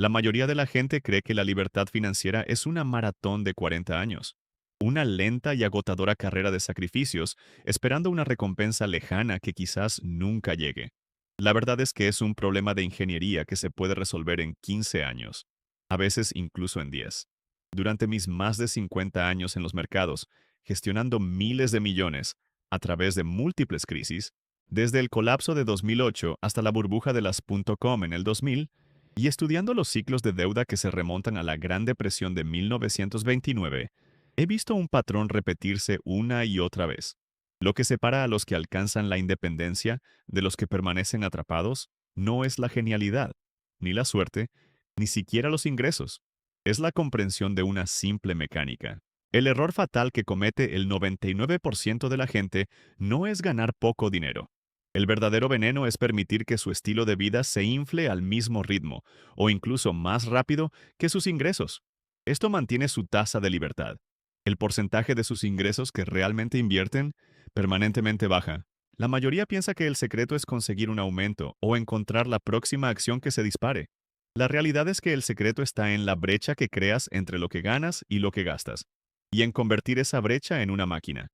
La mayoría de la gente cree que la libertad financiera es una maratón de 40 años, una lenta y agotadora carrera de sacrificios, esperando una recompensa lejana que quizás nunca llegue. La verdad es que es un problema de ingeniería que se puede resolver en 15 años, a veces incluso en 10. Durante mis más de 50 años en los mercados, gestionando miles de millones a través de múltiples crisis, desde el colapso de 2008 hasta la burbuja de las .com en el 2000, y estudiando los ciclos de deuda que se remontan a la Gran Depresión de 1929, he visto un patrón repetirse una y otra vez. Lo que separa a los que alcanzan la independencia de los que permanecen atrapados no es la genialidad, ni la suerte, ni siquiera los ingresos. Es la comprensión de una simple mecánica. El error fatal que comete el 99% de la gente no es ganar poco dinero. El verdadero veneno es permitir que su estilo de vida se infle al mismo ritmo, o incluso más rápido, que sus ingresos. Esto mantiene su tasa de libertad. El porcentaje de sus ingresos que realmente invierten permanentemente baja. La mayoría piensa que el secreto es conseguir un aumento o encontrar la próxima acción que se dispare. La realidad es que el secreto está en la brecha que creas entre lo que ganas y lo que gastas, y en convertir esa brecha en una máquina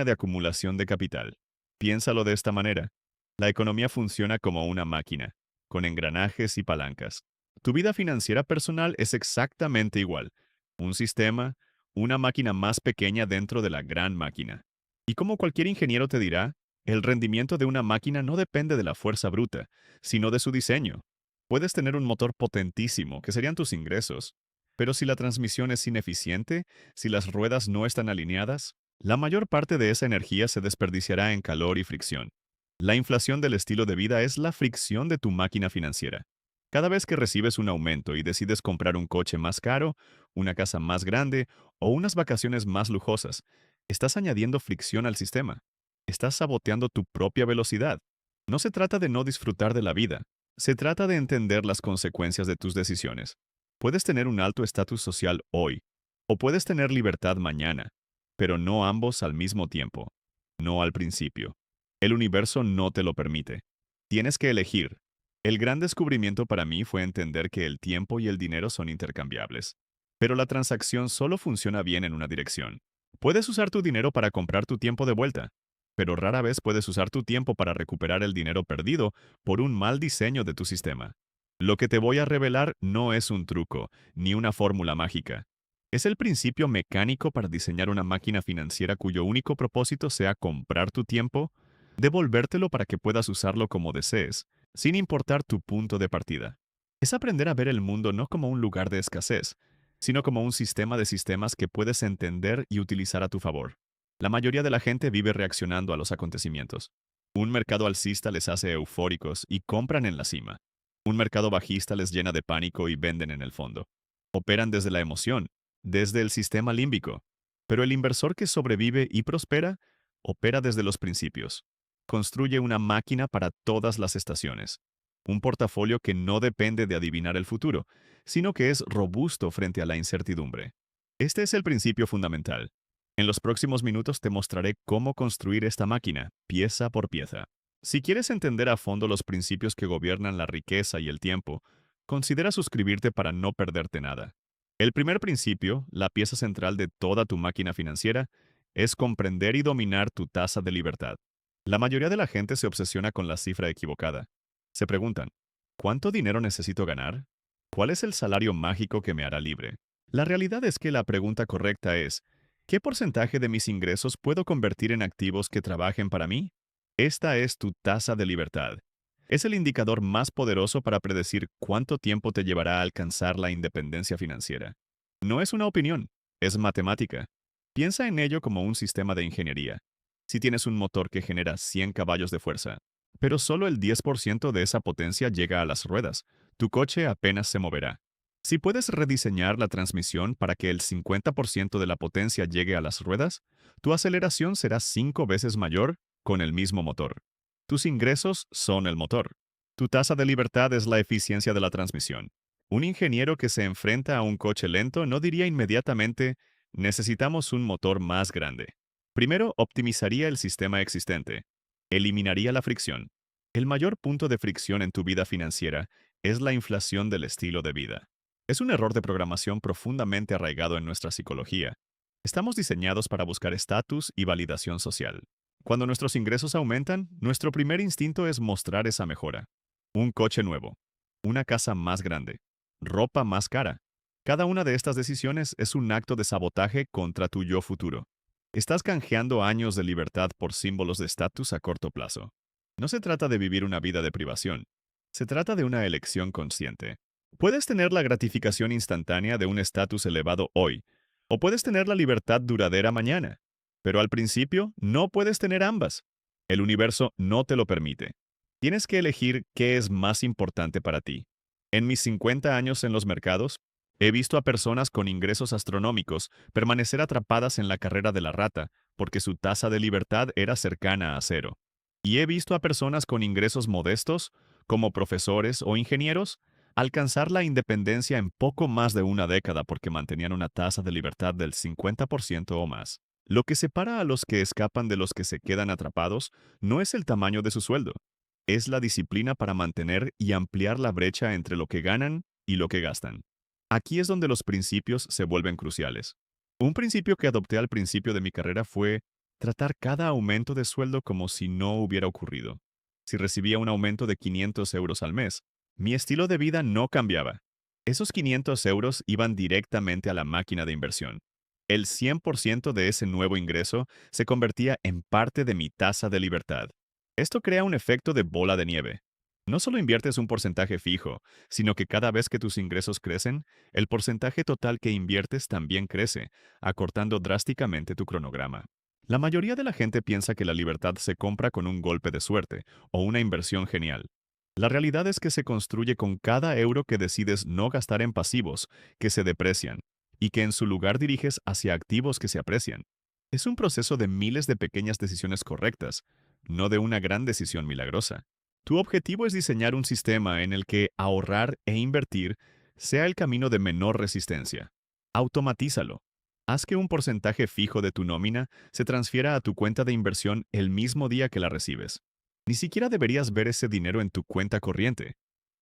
de acumulación de capital. Piénsalo de esta manera. La economía funciona como una máquina, con engranajes y palancas. Tu vida financiera personal es exactamente igual. Un sistema, una máquina más pequeña dentro de la gran máquina. Y como cualquier ingeniero te dirá, el rendimiento de una máquina no depende de la fuerza bruta, sino de su diseño. Puedes tener un motor potentísimo, que serían tus ingresos, pero si la transmisión es ineficiente, si las ruedas no están alineadas, la mayor parte de esa energía se desperdiciará en calor y fricción. La inflación del estilo de vida es la fricción de tu máquina financiera. Cada vez que recibes un aumento y decides comprar un coche más caro, una casa más grande o unas vacaciones más lujosas, estás añadiendo fricción al sistema. Estás saboteando tu propia velocidad. No se trata de no disfrutar de la vida, se trata de entender las consecuencias de tus decisiones. Puedes tener un alto estatus social hoy, o puedes tener libertad mañana, pero no ambos al mismo tiempo. No al principio. El universo no te lo permite. Tienes que elegir. El gran descubrimiento para mí fue entender que el tiempo y el dinero son intercambiables. Pero la transacción solo funciona bien en una dirección. Puedes usar tu dinero para comprar tu tiempo de vuelta, pero rara vez puedes usar tu tiempo para recuperar el dinero perdido por un mal diseño de tu sistema. Lo que te voy a revelar no es un truco, ni una fórmula mágica. Es el principio mecánico para diseñar una máquina financiera cuyo único propósito sea comprar tu tiempo, devolvértelo para que puedas usarlo como desees, sin importar tu punto de partida. Es aprender a ver el mundo no como un lugar de escasez, sino como un sistema de sistemas que puedes entender y utilizar a tu favor. La mayoría de la gente vive reaccionando a los acontecimientos. Un mercado alcista les hace eufóricos y compran en la cima. Un mercado bajista les llena de pánico y venden en el fondo. Operan desde la emoción, desde el sistema límbico. Pero el inversor que sobrevive y prospera, opera desde los principios. Construye una máquina para todas las estaciones. Un portafolio que no depende de adivinar el futuro, sino que es robusto frente a la incertidumbre. Este es el principio fundamental. En los próximos minutos te mostraré cómo construir esta máquina, pieza por pieza. Si quieres entender a fondo los principios que gobiernan la riqueza y el tiempo, considera suscribirte para no perderte nada. El primer principio, la pieza central de toda tu máquina financiera, es comprender y dominar tu tasa de libertad. La mayoría de la gente se obsesiona con la cifra equivocada. Se preguntan, ¿cuánto dinero necesito ganar? ¿Cuál es el salario mágico que me hará libre? La realidad es que la pregunta correcta es, ¿qué porcentaje de mis ingresos puedo convertir en activos que trabajen para mí? Esta es tu tasa de libertad. Es el indicador más poderoso para predecir cuánto tiempo te llevará a alcanzar la independencia financiera. No es una opinión, es matemática. Piensa en ello como un sistema de ingeniería. Si tienes un motor que genera 100 caballos de fuerza, pero solo el 10% de esa potencia llega a las ruedas, tu coche apenas se moverá. Si puedes rediseñar la transmisión para que el 50% de la potencia llegue a las ruedas, tu aceleración será 5 veces mayor con el mismo motor. Tus ingresos son el motor. Tu tasa de libertad es la eficiencia de la transmisión. Un ingeniero que se enfrenta a un coche lento no diría inmediatamente, necesitamos un motor más grande. Primero, optimizaría el sistema existente. Eliminaría la fricción. El mayor punto de fricción en tu vida financiera es la inflación del estilo de vida. Es un error de programación profundamente arraigado en nuestra psicología. Estamos diseñados para buscar estatus y validación social. Cuando nuestros ingresos aumentan, nuestro primer instinto es mostrar esa mejora. Un coche nuevo, una casa más grande, ropa más cara. Cada una de estas decisiones es un acto de sabotaje contra tu yo futuro. Estás canjeando años de libertad por símbolos de estatus a corto plazo. No se trata de vivir una vida de privación. Se trata de una elección consciente. Puedes tener la gratificación instantánea de un estatus elevado hoy, o puedes tener la libertad duradera mañana. Pero al principio no puedes tener ambas. El universo no te lo permite. Tienes que elegir qué es más importante para ti. En mis 50 años en los mercados, he visto a personas con ingresos astronómicos permanecer atrapadas en la carrera de la rata porque su tasa de libertad era cercana a cero. Y he visto a personas con ingresos modestos, como profesores o ingenieros, alcanzar la independencia en poco más de una década porque mantenían una tasa de libertad del 50% o más. Lo que separa a los que escapan de los que se quedan atrapados no es el tamaño de su sueldo, es la disciplina para mantener y ampliar la brecha entre lo que ganan y lo que gastan. Aquí es donde los principios se vuelven cruciales. Un principio que adopté al principio de mi carrera fue tratar cada aumento de sueldo como si no hubiera ocurrido. Si recibía un aumento de 500 euros al mes, mi estilo de vida no cambiaba. Esos 500 euros iban directamente a la máquina de inversión. El 100% de ese nuevo ingreso se convertía en parte de mi tasa de libertad. Esto crea un efecto de bola de nieve. No solo inviertes un porcentaje fijo, sino que cada vez que tus ingresos crecen, el porcentaje total que inviertes también crece, acortando drásticamente tu cronograma. La mayoría de la gente piensa que la libertad se compra con un golpe de suerte o una inversión genial. La realidad es que se construye con cada euro que decides no gastar en pasivos, que se deprecian, y que en su lugar diriges hacia activos que se aprecian. Es un proceso de miles de pequeñas decisiones correctas, no de una gran decisión milagrosa. Tu objetivo es diseñar un sistema en el que ahorrar e invertir sea el camino de menor resistencia. Automatízalo. Haz que un porcentaje fijo de tu nómina se transfiera a tu cuenta de inversión el mismo día que la recibes. Ni siquiera deberías ver ese dinero en tu cuenta corriente.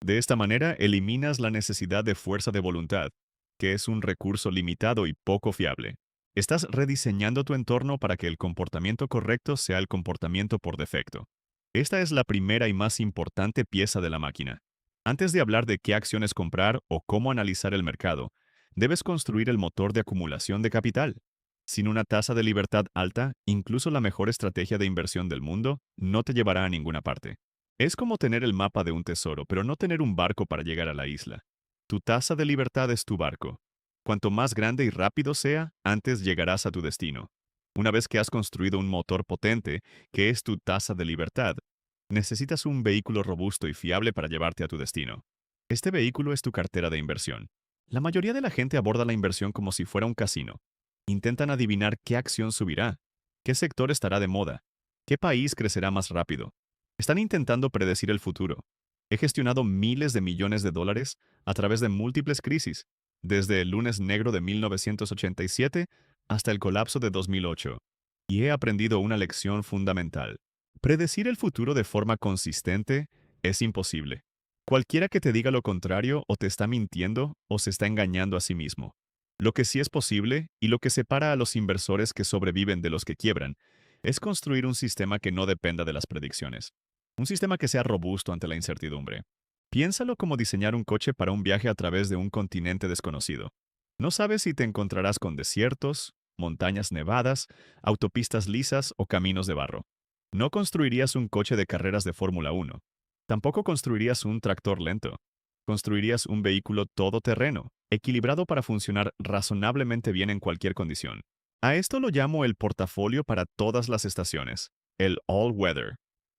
De esta manera eliminas la necesidad de fuerza de voluntad, que es un recurso limitado y poco fiable. Estás rediseñando tu entorno para que el comportamiento correcto sea el comportamiento por defecto. Esta es la primera y más importante pieza de la máquina. Antes de hablar de qué acciones comprar o cómo analizar el mercado, debes construir el motor de acumulación de capital. Sin una tasa de libertad alta, incluso la mejor estrategia de inversión del mundo no te llevará a ninguna parte. Es como tener el mapa de un tesoro, pero no tener un barco para llegar a la isla. Tu tasa de libertad es tu barco. Cuanto más grande y rápido sea, antes llegarás a tu destino. Una vez que has construido un motor potente, que es tu tasa de libertad, necesitas un vehículo robusto y fiable para llevarte a tu destino. Este vehículo es tu cartera de inversión. La mayoría de la gente aborda la inversión como si fuera un casino. Intentan adivinar qué acción subirá, qué sector estará de moda, qué país crecerá más rápido. Están intentando predecir el futuro. He gestionado miles de millones de dólares a través de múltiples crisis, desde el lunes negro de 1987 hasta el colapso de 2008, y he aprendido una lección fundamental. Predecir el futuro de forma consistente es imposible. Cualquiera que te diga lo contrario o te está mintiendo o se está engañando a sí mismo. Lo que sí es posible, y lo que separa a los inversores que sobreviven de los que quiebran, es construir un sistema que no dependa de las predicciones. Un sistema que sea robusto ante la incertidumbre. Piénsalo como diseñar un coche para un viaje a través de un continente desconocido. No sabes si te encontrarás con desiertos, montañas nevadas, autopistas lisas o caminos de barro. No construirías un coche de carreras de Fórmula 1. Tampoco construirías un tractor lento. Construirías un vehículo todoterreno, equilibrado para funcionar razonablemente bien en cualquier condición. A esto lo llamo el portafolio para todas las estaciones, el all-weather.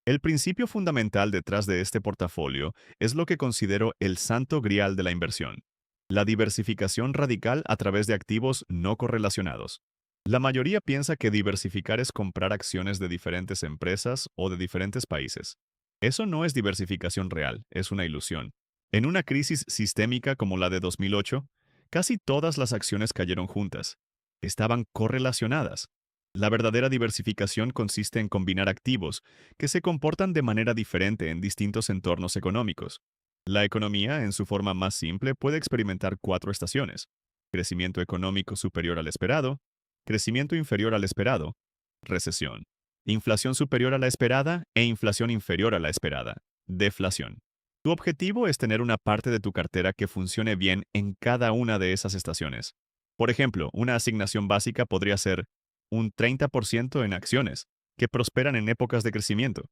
El principio fundamental detrás de este portafolio es lo que considero el santo grial de la inversión: la diversificación radical a través de activos no correlacionados. La mayoría piensa que diversificar es comprar acciones de diferentes empresas o de diferentes países. Eso no es diversificación real, es una ilusión. En una crisis sistémica como la de 2008, casi todas las acciones cayeron juntas. Estaban correlacionadas. La verdadera diversificación consiste en combinar activos que se comportan de manera diferente en distintos entornos económicos. La economía, en su forma más simple, puede experimentar cuatro estaciones: crecimiento económico superior al esperado, crecimiento inferior al esperado, recesión, inflación superior a la esperada e inflación inferior a la esperada, deflación. Tu objetivo es tener una parte de tu cartera que funcione bien en cada una de esas estaciones. Por ejemplo, una asignación básica podría ser un 30% en acciones, que prosperan en épocas de crecimiento,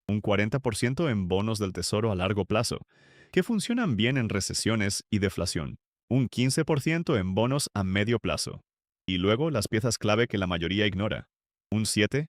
un 40% en bonos del tesoro a largo plazo, que funcionan bien en recesiones y deflación, un 15% en bonos a medio plazo, y luego las piezas clave que la mayoría ignora, un 7,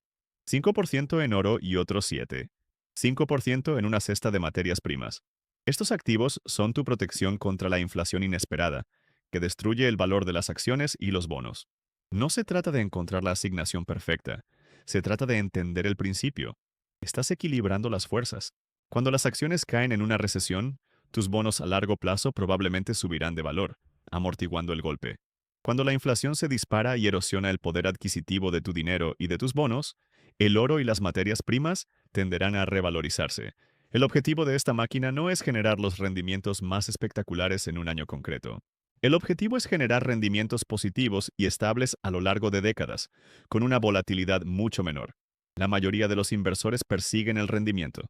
5% en oro y otros 7, 5% en una cesta de materias primas. Estos activos son tu protección contra la inflación inesperada, que destruye el valor de las acciones y los bonos. No se trata de encontrar la asignación perfecta, se trata de entender el principio. Estás equilibrando las fuerzas. Cuando las acciones caen en una recesión, tus bonos a largo plazo probablemente subirán de valor, amortiguando el golpe. Cuando la inflación se dispara y erosiona el poder adquisitivo de tu dinero y de tus bonos, el oro y las materias primas tenderán a revalorizarse. El objetivo de esta máquina no es generar los rendimientos más espectaculares en un año concreto. El objetivo es generar rendimientos positivos y estables a lo largo de décadas, con una volatilidad mucho menor. La mayoría de los inversores persiguen el rendimiento.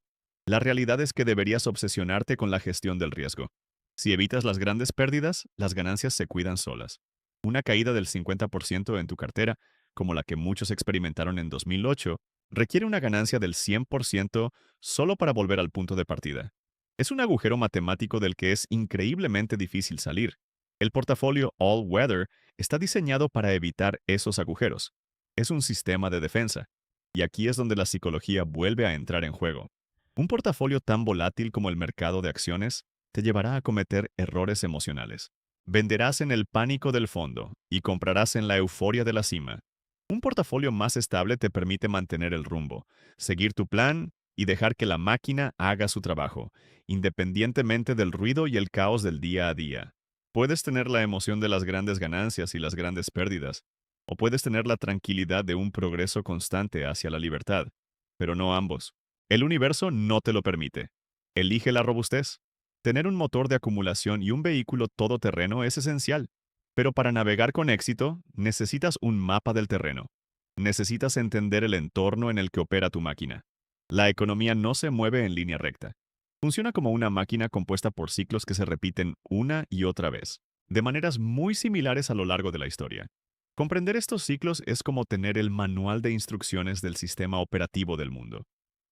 La realidad es que deberías obsesionarte con la gestión del riesgo. Si evitas las grandes pérdidas, las ganancias se cuidan solas. Una caída del 50% en tu cartera, como la que muchos experimentaron en 2008, requiere una ganancia del 100% solo para volver al punto de partida. Es un agujero matemático del que es increíblemente difícil salir. El portafolio All Weather está diseñado para evitar esos agujeros. Es un sistema de defensa. Y aquí es donde la psicología vuelve a entrar en juego. Un portafolio tan volátil como el mercado de acciones te llevará a cometer errores emocionales. Venderás en el pánico del fondo y comprarás en la euforia de la cima. Un portafolio más estable te permite mantener el rumbo, seguir tu plan y dejar que la máquina haga su trabajo, independientemente del ruido y el caos del día a día. Puedes tener la emoción de las grandes ganancias y las grandes pérdidas, o puedes tener la tranquilidad de un progreso constante hacia la libertad, pero no ambos. El universo no te lo permite. Elige la robustez. Tener un motor de acumulación y un vehículo todoterreno es esencial, pero para navegar con éxito necesitas un mapa del terreno. Necesitas entender el entorno en el que opera tu máquina. La economía no se mueve en línea recta. Funciona como una máquina compuesta por ciclos que se repiten una y otra vez, de maneras muy similares a lo largo de la historia. Comprender estos ciclos es como tener el manual de instrucciones del sistema operativo del mundo.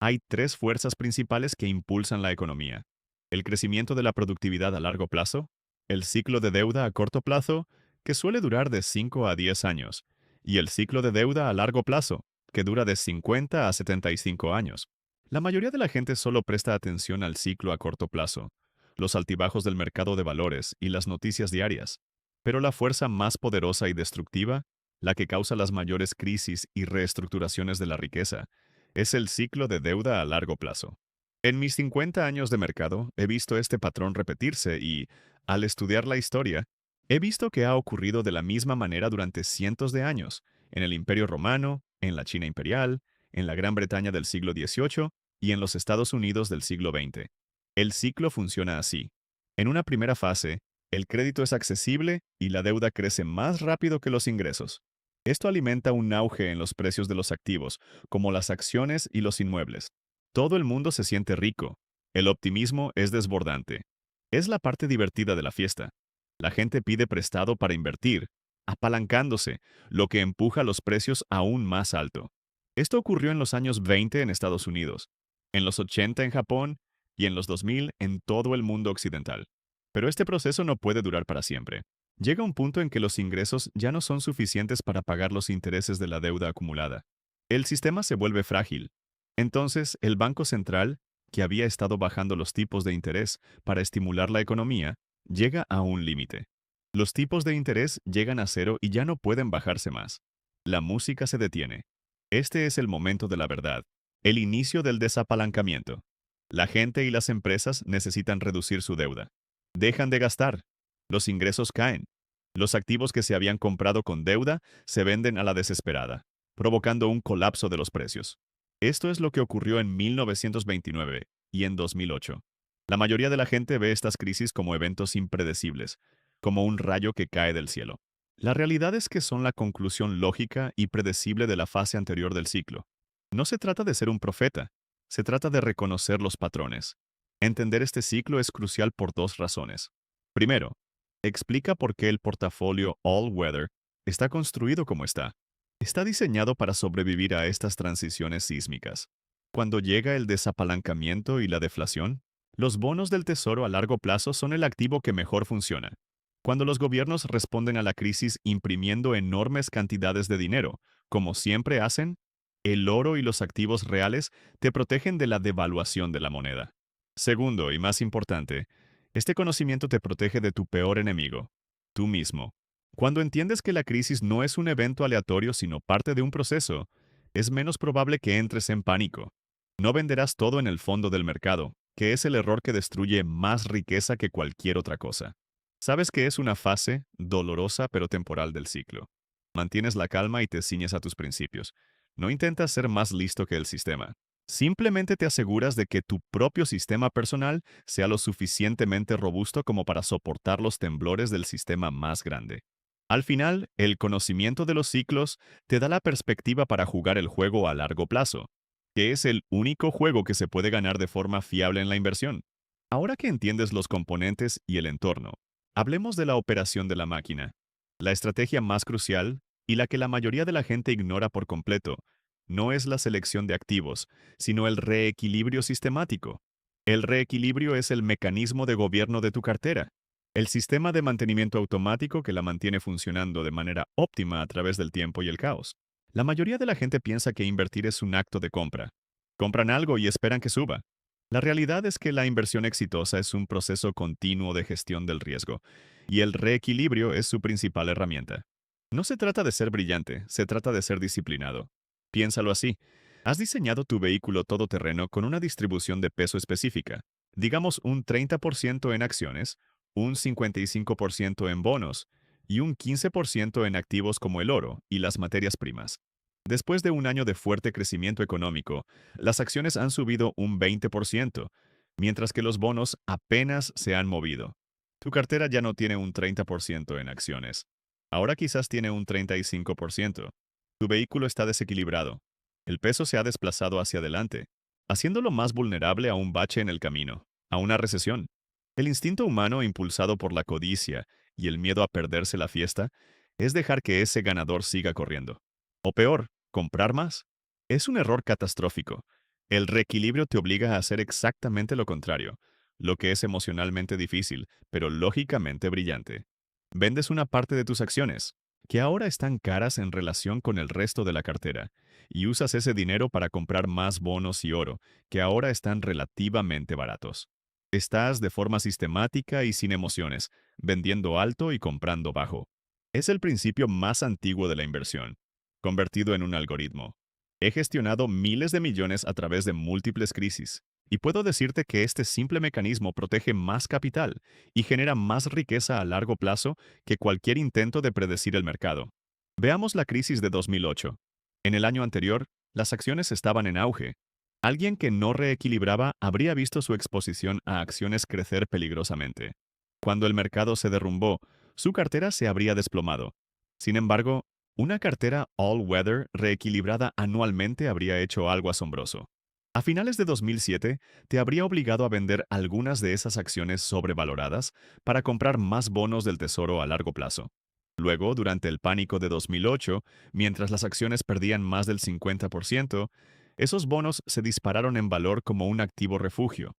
Hay tres fuerzas principales que impulsan la economía: el crecimiento de la productividad a largo plazo, el ciclo de deuda a corto plazo, que suele durar de 5 a 10 años, y el ciclo de deuda a largo plazo, que dura de 50 a 75 años. La mayoría de la gente solo presta atención al ciclo a corto plazo, los altibajos del mercado de valores y las noticias diarias. Pero la fuerza más poderosa y destructiva, la que causa las mayores crisis y reestructuraciones de la riqueza, es el ciclo de deuda a largo plazo. En mis 50 años de mercado he visto este patrón repetirse y, al estudiar la historia, he visto que ha ocurrido de la misma manera durante cientos de años, en el Imperio Romano, en la China imperial, en la Gran Bretaña del siglo XVIII y en los Estados Unidos del siglo XX. El ciclo funciona así. En una primera fase, el crédito es accesible y la deuda crece más rápido que los ingresos. Esto alimenta un auge en los precios de los activos, como las acciones y los inmuebles. Todo el mundo se siente rico. El optimismo es desbordante. Es la parte divertida de la fiesta. La gente pide prestado para invertir, apalancándose, lo que empuja los precios aún más alto. Esto ocurrió en los años 20 en Estados Unidos, en los 80 en Japón y en los 2000 en todo el mundo occidental. Pero este proceso no puede durar para siempre. Llega un punto en que los ingresos ya no son suficientes para pagar los intereses de la deuda acumulada. El sistema se vuelve frágil. Entonces, el Banco Central, que había estado bajando los tipos de interés para estimular la economía, llega a un límite. Los tipos de interés llegan a cero y ya no pueden bajarse más. La música se detiene. Este es el momento de la verdad, el inicio del desapalancamiento. La gente y las empresas necesitan reducir su deuda. Dejan de gastar. Los ingresos caen. Los activos que se habían comprado con deuda se venden a la desesperada, provocando un colapso de los precios. Esto es lo que ocurrió en 1929 y en 2008. La mayoría de la gente ve estas crisis como eventos impredecibles, como un rayo que cae del cielo. La realidad es que son la conclusión lógica y predecible de la fase anterior del ciclo. No se trata de ser un profeta, se trata de reconocer los patrones. Entender este ciclo es crucial por dos razones. Primero, explica por qué el portafolio All Weather está construido como está. Está diseñado para sobrevivir a estas transiciones sísmicas. Cuando llega el desapalancamiento y la deflación, los bonos del tesoro a largo plazo son el activo que mejor funciona. Cuando los gobiernos responden a la crisis imprimiendo enormes cantidades de dinero, como siempre hacen, el oro y los activos reales te protegen de la devaluación de la moneda. Segundo, y más importante, este conocimiento te protege de tu peor enemigo, tú mismo. Cuando entiendes que la crisis no es un evento aleatorio sino parte de un proceso, es menos probable que entres en pánico. No venderás todo en el fondo del mercado, que es el error que destruye más riqueza que cualquier otra cosa. Sabes que es una fase, dolorosa pero temporal del ciclo. Mantienes la calma y te ciñes a tus principios. No intentas ser más listo que el sistema. Simplemente te aseguras de que tu propio sistema personal sea lo suficientemente robusto como para soportar los temblores del sistema más grande. Al final, el conocimiento de los ciclos te da la perspectiva para jugar el juego a largo plazo, que es el único juego que se puede ganar de forma fiable en la inversión. Ahora que entiendes los componentes y el entorno, hablemos de la operación de la máquina. La estrategia más crucial, y la que la mayoría de la gente ignora por completo, no es la selección de activos, sino el reequilibrio sistemático. El reequilibrio es el mecanismo de gobierno de tu cartera, el sistema de mantenimiento automático que la mantiene funcionando de manera óptima a través del tiempo y el caos. La mayoría de la gente piensa que invertir es un acto de compra. Compran algo y esperan que suba. La realidad es que la inversión exitosa es un proceso continuo de gestión del riesgo, y el reequilibrio es su principal herramienta. No se trata de ser brillante, se trata de ser disciplinado. Piénsalo así. Has diseñado tu vehículo todoterreno con una distribución de peso específica, digamos un 30% en acciones, un 55% en bonos y un 15% en activos como el oro y las materias primas. Después de un año de fuerte crecimiento económico, las acciones han subido un 20%, mientras que los bonos apenas se han movido. Tu cartera ya no tiene un 30% en acciones. Ahora quizás tiene un 35%. Tu vehículo está desequilibrado. El peso se ha desplazado hacia adelante, haciéndolo más vulnerable a un bache en el camino, a una recesión. El instinto humano, impulsado por la codicia y el miedo a perderse la fiesta, es dejar que ese ganador siga corriendo. O peor, comprar más. Es un error catastrófico. El reequilibrio te obliga a hacer exactamente lo contrario, lo que es emocionalmente difícil, pero lógicamente brillante. Vendes una parte de tus acciones, que ahora están caras en relación con el resto de la cartera, y usas ese dinero para comprar más bonos y oro, que ahora están relativamente baratos. Estás de forma sistemática y sin emociones, vendiendo alto y comprando bajo. Es el principio más antiguo de la inversión, convertido en un algoritmo. He gestionado miles de millones a través de múltiples crisis, y puedo decirte que este simple mecanismo protege más capital y genera más riqueza a largo plazo que cualquier intento de predecir el mercado. Veamos la crisis de 2008. En el año anterior, las acciones estaban en auge. Alguien que no reequilibraba habría visto su exposición a acciones crecer peligrosamente. Cuando el mercado se derrumbó, su cartera se habría desplomado. Sin embargo, una cartera all-weather reequilibrada anualmente habría hecho algo asombroso. A finales de 2007, te habría obligado a vender algunas de esas acciones sobrevaloradas para comprar más bonos del tesoro a largo plazo. Luego, durante el pánico de 2008, mientras las acciones perdían más del 50%, esos bonos se dispararon en valor como un activo refugio.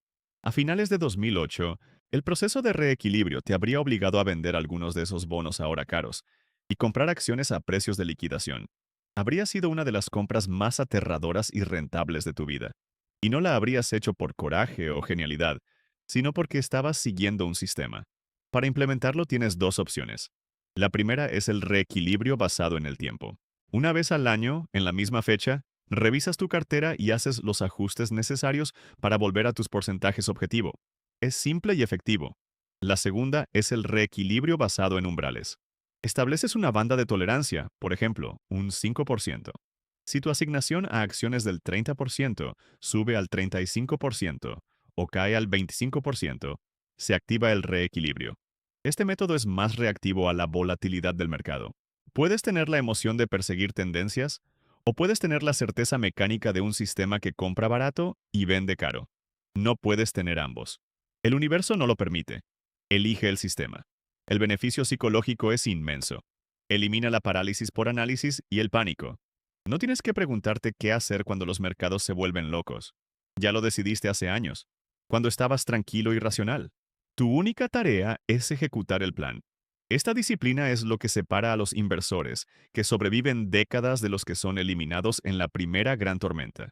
A finales de 2008, el proceso de reequilibrio te habría obligado a vender algunos de esos bonos ahora caros y comprar acciones a precios de liquidación. Habría sido una de las compras más aterradoras y rentables de tu vida. Y no la habrías hecho por coraje o genialidad, sino porque estabas siguiendo un sistema. Para implementarlo tienes dos opciones. La primera es el reequilibrio basado en el tiempo. Una vez al año, en la misma fecha, revisas tu cartera y haces los ajustes necesarios para volver a tus porcentajes objetivo. Es simple y efectivo. La segunda es el reequilibrio basado en umbrales. Estableces una banda de tolerancia, por ejemplo, un 5%. Si tu asignación a acciones del 30% sube al 35% o cae al 25%, se activa el reequilibrio. Este método es más reactivo a la volatilidad del mercado. Puedes tener la emoción de perseguir tendencias o puedes tener la certeza mecánica de un sistema que compra barato y vende caro. No puedes tener ambos. El universo no lo permite. Elige el sistema. El beneficio psicológico es inmenso. Elimina la parálisis por análisis y el pánico. No tienes que preguntarte qué hacer cuando los mercados se vuelven locos. Ya lo decidiste hace años, cuando estabas tranquilo y racional. Tu única tarea es ejecutar el plan. Esta disciplina es lo que separa a los inversores, que sobreviven décadas de los que son eliminados en la primera gran tormenta.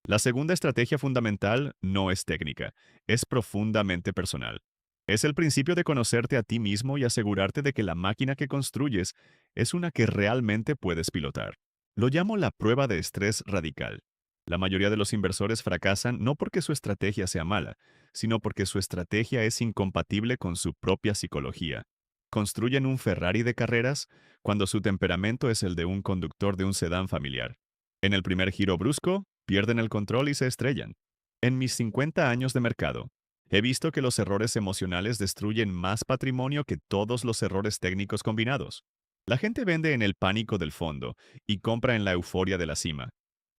La segunda estrategia fundamental no es técnica, es profundamente personal. Es el principio de conocerte a ti mismo y asegurarte de que la máquina que construyes es una que realmente puedes pilotar. Lo llamo la prueba de estrés radical. La mayoría de los inversores fracasan no porque su estrategia sea mala, sino porque su estrategia es incompatible con su propia psicología. Construyen un Ferrari de carreras cuando su temperamento es el de un conductor de un sedán familiar. En el primer giro brusco, pierden el control y se estrellan. En mis 50 años de mercado, he visto que los errores emocionales destruyen más patrimonio que todos los errores técnicos combinados. La gente vende en el pánico del fondo y compra en la euforia de la cima.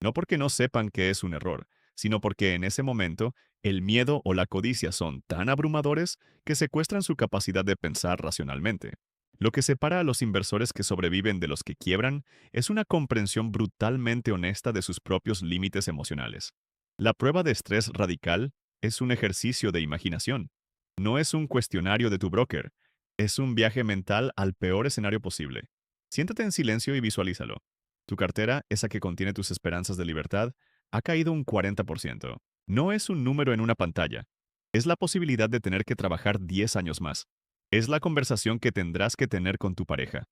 No porque no sepan que es un error, sino porque en ese momento el miedo o la codicia son tan abrumadores que secuestran su capacidad de pensar racionalmente. Lo que separa a los inversores que sobreviven de los que quiebran es una comprensión brutalmente honesta de sus propios límites emocionales. La prueba de estrés radical es un ejercicio de imaginación. No es un cuestionario de tu broker, es un viaje mental al peor escenario posible. Siéntate en silencio y visualízalo. Tu cartera, esa que contiene tus esperanzas de libertad, ha caído un 40%. No es un número en una pantalla. Es la posibilidad de tener que trabajar 10 años más. Es la conversación que tendrás que tener con tu pareja.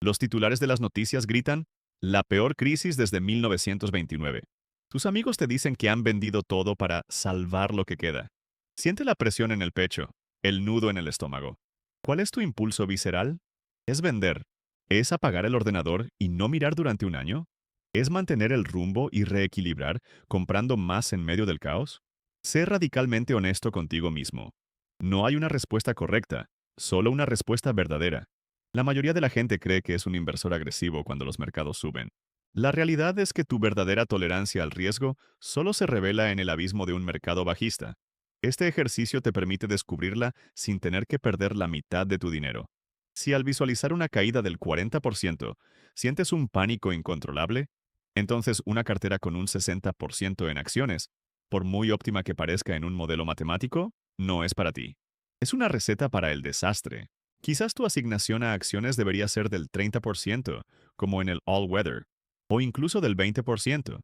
Los titulares de las noticias gritan, la peor crisis desde 1929. Tus amigos te dicen que han vendido todo para salvar lo que queda. Siente la presión en el pecho, el nudo en el estómago. ¿Cuál es tu impulso visceral? Es vender. ¿Es apagar el ordenador y no mirar durante un año? ¿Es mantener el rumbo y reequilibrar comprando más en medio del caos? Sé radicalmente honesto contigo mismo. No hay una respuesta correcta, solo una respuesta verdadera. La mayoría de la gente cree que es un inversor agresivo cuando los mercados suben. La realidad es que tu verdadera tolerancia al riesgo solo se revela en el abismo de un mercado bajista. Este ejercicio te permite descubrirla sin tener que perder la mitad de tu dinero. Si al visualizar una caída del 40% sientes un pánico incontrolable, entonces una cartera con un 60% en acciones, por muy óptima que parezca en un modelo matemático, no es para ti. Es una receta para el desastre. Quizás tu asignación a acciones debería ser del 30%, como en el All Weather, o incluso del 20%.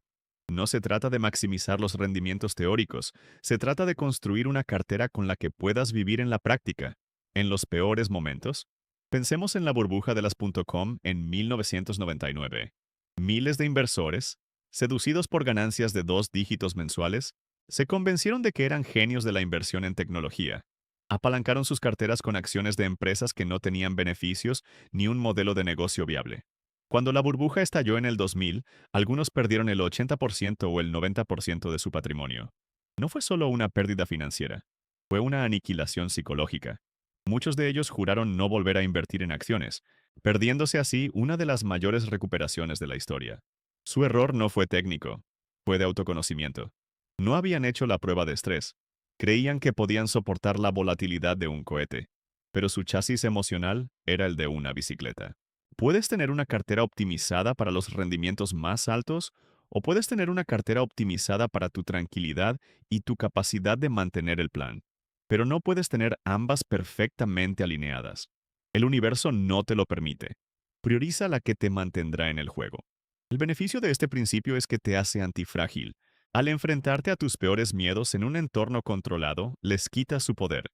No se trata de maximizar los rendimientos teóricos, se trata de construir una cartera con la que puedas vivir en la práctica. En los peores momentos, pensemos en la burbuja de las .com en 1999. Miles de inversores, seducidos por ganancias de 2 dígitos mensuales, se convencieron de que eran genios de la inversión en tecnología. Apalancaron sus carteras con acciones de empresas que no tenían beneficios ni un modelo de negocio viable. Cuando la burbuja estalló en el 2000, algunos perdieron el 80% o el 90% de su patrimonio. No fue solo una pérdida financiera, fue una aniquilación psicológica. Muchos de ellos juraron no volver a invertir en acciones, perdiéndose así una de las mayores recuperaciones de la historia. Su error no fue técnico, fue de autoconocimiento. No habían hecho la prueba de estrés. Creían que podían soportar la volatilidad de un cohete, pero su chasis emocional era el de una bicicleta. Puedes tener una cartera optimizada para los rendimientos más altos o puedes tener una cartera optimizada para tu tranquilidad y tu capacidad de mantener el plan. Pero no puedes tener ambas perfectamente alineadas. El universo no te lo permite. Prioriza la que te mantendrá en el juego. El beneficio de este principio es que te hace antifrágil. Al enfrentarte a tus peores miedos en un entorno controlado, les quitas su poder.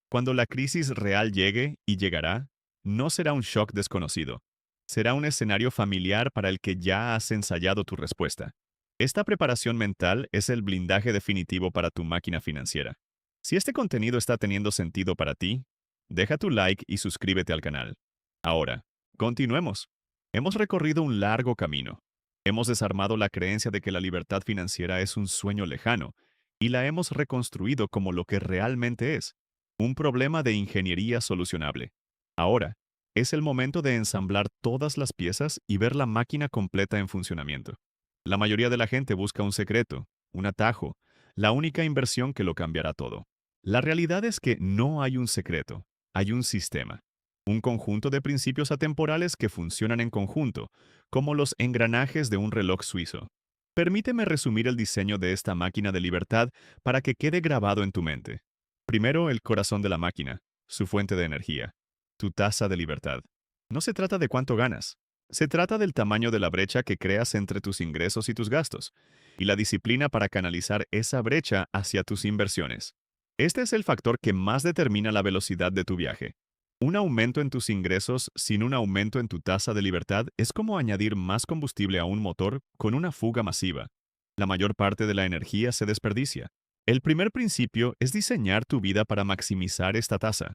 Cuando la crisis real llegue, y llegará, no será un shock desconocido. Será un escenario familiar para el que ya has ensayado tu respuesta. Esta preparación mental es el blindaje definitivo para tu máquina financiera. Si este contenido está teniendo sentido para ti, deja tu like y suscríbete al canal. Ahora, continuemos. Hemos recorrido un largo camino. Hemos desarmado la creencia de que la libertad financiera es un sueño lejano y la hemos reconstruido como lo que realmente es, un problema de ingeniería solucionable. Ahora, es el momento de ensamblar todas las piezas y ver la máquina completa en funcionamiento. La mayoría de la gente busca un secreto, un atajo, la única inversión que lo cambiará todo. La realidad es que no hay un secreto, hay un sistema, un conjunto de principios atemporales que funcionan en conjunto, como los engranajes de un reloj suizo. Permíteme resumir el diseño de esta máquina de libertad para que quede grabado en tu mente. Primero, el corazón de la máquina, su fuente de energía, tu tasa de libertad. No se trata de cuánto ganas, se trata del tamaño de la brecha que creas entre tus ingresos y tus gastos, y la disciplina para canalizar esa brecha hacia tus inversiones. Este es el factor que más determina la velocidad de tu viaje. Un aumento en tus ingresos sin un aumento en tu tasa de libertad es como añadir más combustible a un motor con una fuga masiva. La mayor parte de la energía se desperdicia. El primer principio es diseñar tu vida para maximizar esta tasa,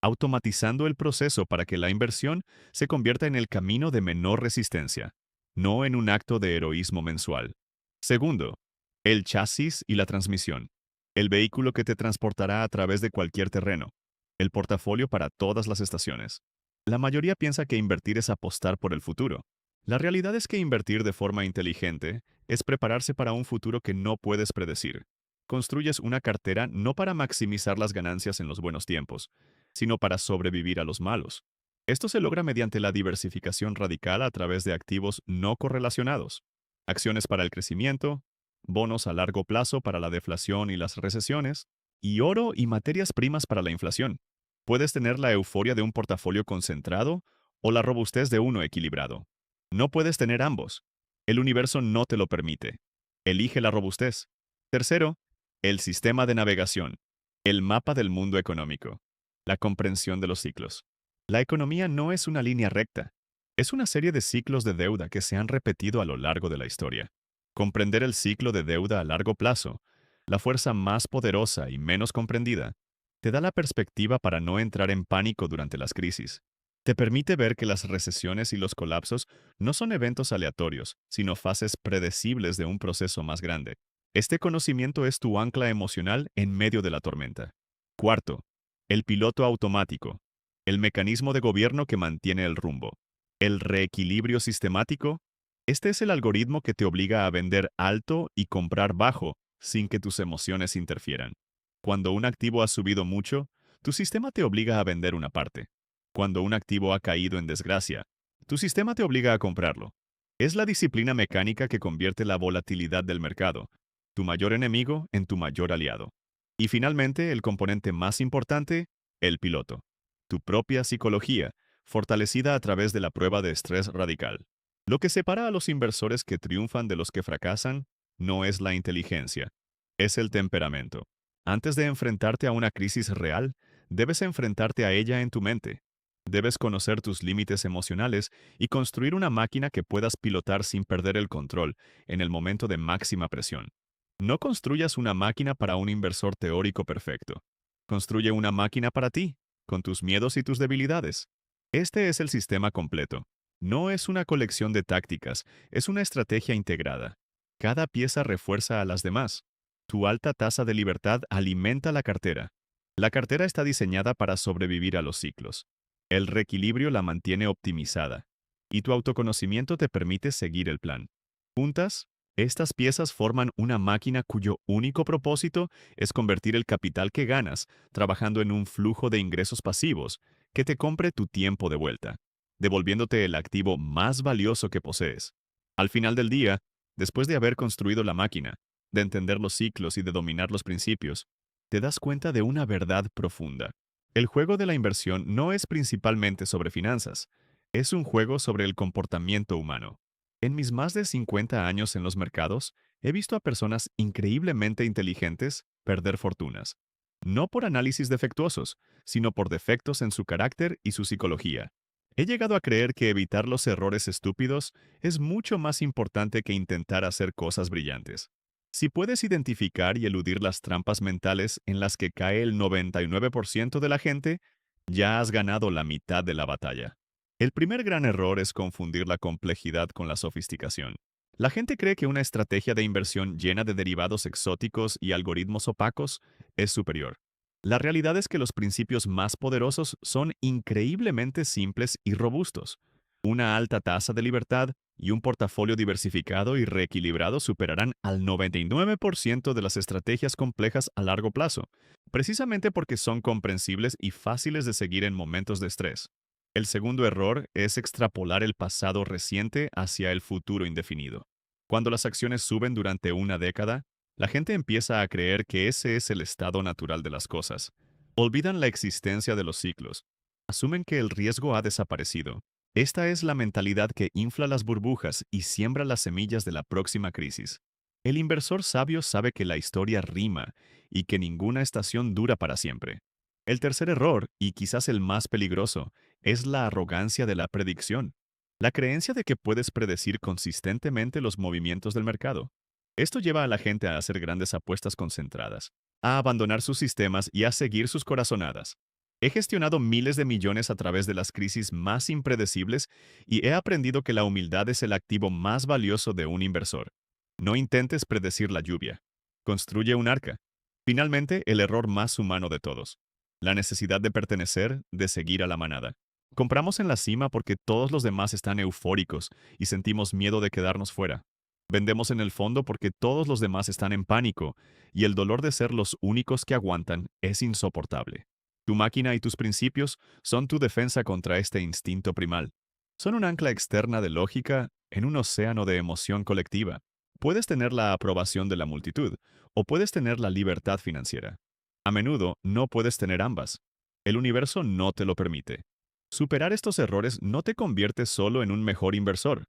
automatizando el proceso para que la inversión se convierta en el camino de menor resistencia, no en un acto de heroísmo mensual. Segundo, el chasis y la transmisión, el vehículo que te transportará a través de cualquier terreno, el portafolio para todas las estaciones. La mayoría piensa que invertir es apostar por el futuro. La realidad es que invertir de forma inteligente es prepararse para un futuro que no puedes predecir. Construyes una cartera no para maximizar las ganancias en los buenos tiempos, sino para sobrevivir a los malos. Esto se logra mediante la diversificación radical a través de activos no correlacionados, acciones para el crecimiento, bonos a largo plazo para la deflación y las recesiones, y oro y materias primas para la inflación. Puedes tener la euforia de un portafolio concentrado o la robustez de uno equilibrado. No puedes tener ambos. El universo no te lo permite. Elige la robustez. Tercero, el sistema de navegación, el mapa del mundo económico, la comprensión de los ciclos. La economía no es una línea recta, es una serie de ciclos de deuda que se han repetido a lo largo de la historia. Comprender el ciclo de deuda a largo plazo, la fuerza más poderosa y menos comprendida, te da la perspectiva para no entrar en pánico durante las crisis. Te permite ver que las recesiones y los colapsos no son eventos aleatorios, sino fases predecibles de un proceso más grande. Este conocimiento es tu ancla emocional en medio de la tormenta. Cuarto, el piloto automático, el mecanismo de gobierno que mantiene el rumbo. El reequilibrio sistemático, este es el algoritmo que te obliga a vender alto y comprar bajo sin que tus emociones interfieran. Cuando un activo ha subido mucho, tu sistema te obliga a vender una parte. Cuando un activo ha caído en desgracia, tu sistema te obliga a comprarlo. Es la disciplina mecánica que convierte la volatilidad del mercado, tu mayor enemigo, en tu mayor aliado. Y finalmente, el componente más importante, el piloto. Tu propia psicología, fortalecida a través de la prueba de estrés radical. Lo que separa a los inversores que triunfan de los que fracasan no es la inteligencia, es el temperamento. Antes de enfrentarte a una crisis real, debes enfrentarte a ella en tu mente. Debes conocer tus límites emocionales y construir una máquina que puedas pilotar sin perder el control en el momento de máxima presión. No construyas una máquina para un inversor teórico perfecto. Construye una máquina para ti, con tus miedos y tus debilidades. Este es el sistema completo. No es una colección de tácticas, es una estrategia integrada. Cada pieza refuerza a las demás. Tu alta tasa de libertad alimenta la cartera. La cartera está diseñada para sobrevivir a los ciclos. El reequilibrio la mantiene optimizada. Y tu autoconocimiento te permite seguir el plan. Juntas, estas piezas forman una máquina cuyo único propósito es convertir el capital que ganas trabajando en un flujo de ingresos pasivos que te compre tu tiempo de vuelta, devolviéndote el activo más valioso que posees. Al final del día, después de haber construido la máquina, de entender los ciclos y de dominar los principios, te das cuenta de una verdad profunda. El juego de la inversión no es principalmente sobre finanzas, es un juego sobre el comportamiento humano. En mis más de 50 años en los mercados, he visto a personas increíblemente inteligentes perder fortunas. No por análisis defectuosos, sino por defectos en su carácter y su psicología. He llegado a creer que evitar los errores estúpidos es mucho más importante que intentar hacer cosas brillantes. Si puedes identificar y eludir las trampas mentales en las que cae el 99% de la gente, ya has ganado la mitad de la batalla. El primer gran error es confundir la complejidad con la sofisticación. La gente cree que una estrategia de inversión llena de derivados exóticos y algoritmos opacos es superior. La realidad es que los principios más poderosos son increíblemente simples y robustos. Una alta tasa de libertad y un portafolio diversificado y reequilibrado superarán al 99% de las estrategias complejas a largo plazo, precisamente porque son comprensibles y fáciles de seguir en momentos de estrés. El segundo error es extrapolar el pasado reciente hacia el futuro indefinido. Cuando las acciones suben durante una década, la gente empieza a creer que ese es el estado natural de las cosas. Olvidan la existencia de los ciclos. Asumen que el riesgo ha desaparecido. Esta es la mentalidad que infla las burbujas y siembra las semillas de la próxima crisis. El inversor sabio sabe que la historia rima y que ninguna estación dura para siempre. El tercer error, y quizás el más peligroso, es la arrogancia de la predicción. La creencia de que puedes predecir consistentemente los movimientos del mercado. Esto lleva a la gente a hacer grandes apuestas concentradas, a abandonar sus sistemas y a seguir sus corazonadas. He gestionado miles de millones a través de las crisis más impredecibles y he aprendido que la humildad es el activo más valioso de un inversor. No intentes predecir la lluvia. Construye un arca. Finalmente, el error más humano de todos. La necesidad de pertenecer, de seguir a la manada. Compramos en la cima porque todos los demás están eufóricos y sentimos miedo de quedarnos fuera. Vendemos en el fondo porque todos los demás están en pánico y el dolor de ser los únicos que aguantan es insoportable. Tu máquina y tus principios son tu defensa contra este instinto primal. Son un ancla externa de lógica en un océano de emoción colectiva. Puedes tener la aprobación de la multitud o puedes tener la libertad financiera. A menudo no puedes tener ambas. El universo no te lo permite. Superar estos errores no te convierte solo en un mejor inversor,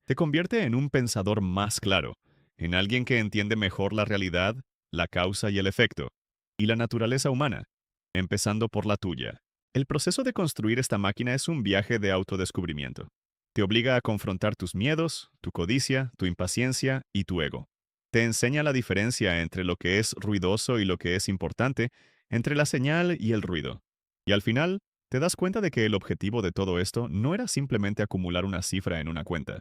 te convierte en un pensador más claro, en alguien que entiende mejor la realidad, la causa y el efecto, y la naturaleza humana, empezando por la tuya. El proceso de construir esta máquina es un viaje de autodescubrimiento. Te obliga a confrontar tus miedos, tu codicia, tu impaciencia y tu ego. Te enseña la diferencia entre lo que es ruidoso y lo que es importante, entre la señal y el ruido. Y al final, te das cuenta de que el objetivo de todo esto no era simplemente acumular una cifra en una cuenta.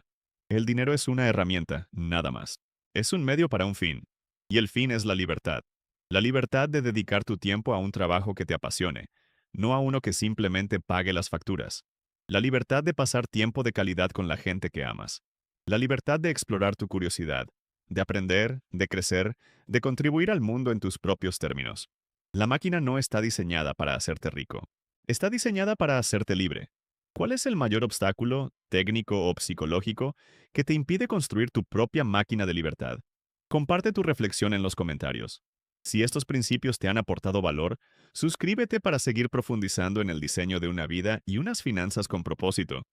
El dinero es una herramienta, nada más. Es un medio para un fin. Y el fin es la libertad. La libertad de dedicar tu tiempo a un trabajo que te apasione, no a uno que simplemente pague las facturas. La libertad de pasar tiempo de calidad con la gente que amas. La libertad de explorar tu curiosidad, de aprender, de crecer, de contribuir al mundo en tus propios términos. La máquina no está diseñada para hacerte rico. Está diseñada para hacerte libre. ¿Cuál es el mayor obstáculo, técnico o psicológico, que te impide construir tu propia máquina de libertad? Comparte tu reflexión en los comentarios. Si estos principios te han aportado valor, suscríbete para seguir profundizando en el diseño de una vida y unas finanzas con propósito.